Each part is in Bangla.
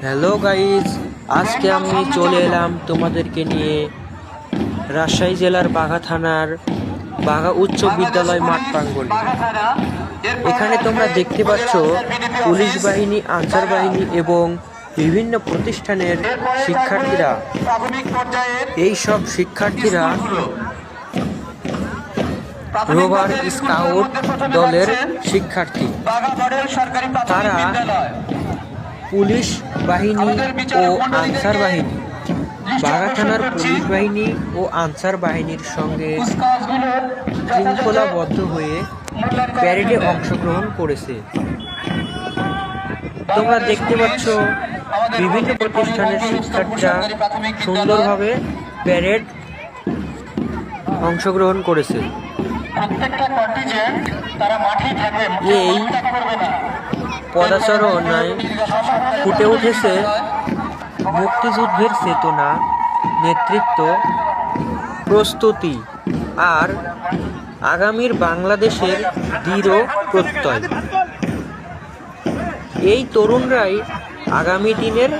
হ্যালো গাইজ, আজকে আমি চলে এলাম তোমাদেরকে নিয়ে রাজশাহী জেলার বাঘা থানার বাঘা উচ্চ বিদ্যালয় মাঠ প্রাঙ্গণে। এখানে তোমরা দেখতে পাচ্ছ পুলিশ বাহিনী, আনসার বাহিনী এবং বিভিন্ন প্রতিষ্ঠানের শিক্ষার্থীরা। এই সব শিক্ষার্থীরা রোভার স্কাউট দলের শিক্ষার্থী। তারা পুলিশ বাহিনী ও আনসার বাহিনী, বাঘা থানার পুলিশ বাহিনী ও আনসার বাহিনীর সঙ্গে শৃঙ্খলাবদ্ধ হয়ে প্যারেডে অংশগ্রহণ করেছে। তোমরা দেখতে পাচ্ছ বিভিন্ন প্রতিষ্ঠানের শিক্ষার্থীরা সুন্দরভাবে প্যারেড অংশগ্রহণ করেছে। এই পদাচারণায় ফুটে উঠেছে মুক্তিযুদ্ধের চেতনা, নেতৃত্ব, প্রস্তুতি আর আগামীর বাংলাদেশের দৃঢ় প্রত্যয়। এই তরুণরাই আগামী দিনের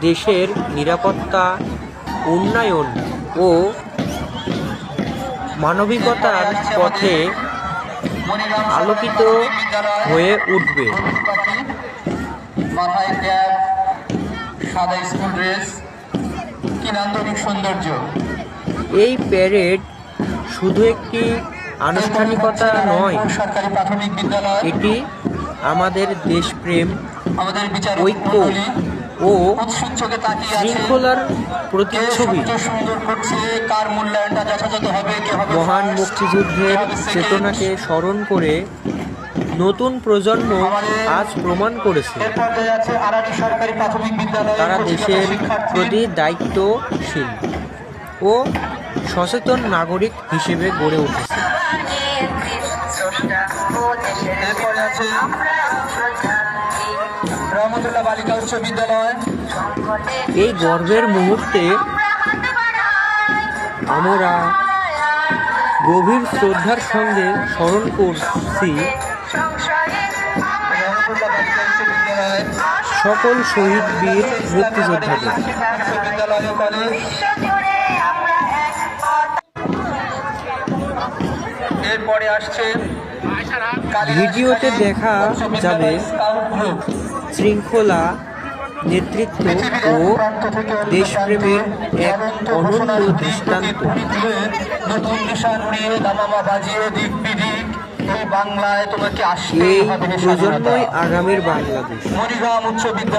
দেশের নিরাপত্তা, উন্নয়ন ও মানবিকতার পথে আলোকিত হয়ে উঠবে। মাথায় ক্যাপ, সাদা স্কুল ড্রেস, কি নান্দনিক সৌন্দর্য! এই প্যারেড শুধু একটি আনুষ্ঠানিকতা নয়, সরকারি প্রাথমিক বিদ্যালয় এটি আমাদের দেশপ্রেম, ঐক্য ও শৃঙ্খলার প্রতিচ্ছবি। মহান মুক্তিযুদ্ধের চেতনাকে স্মরণ করে নতুন প্রজন্ম আজ প্রমাণ করেছে তারা দেশের প্রতি দায়িত্বশীল ও সচেতন নাগরিক হিসেবে গড়ে উঠেছে। বালিকা উচ্চ বিদ্যালয়। এই গর্বের মুহূর্তে আমরা গভীর শ্রদ্ধার সঙ্গে স্মরণ করছি সকল শহীদ বীর মুক্তিযোদ্ধাদের। এরপরে আসছে ভিডিওতে দেখা যাবে শৃঙ্খলা, নেতৃত্ব ও দেশপ্রেমের এক অনন্য দৃষ্টান্ত। নতুন নিশান উড়িয়ে দামামা বাজিয়ে দিক বিদিক এই বাংলায় তোমাকে আসতে এই হবে। প্রজন্মই আগামীর বাংলাদেশ। মনিগ্রাম উচ্চ বিদ্যালয়।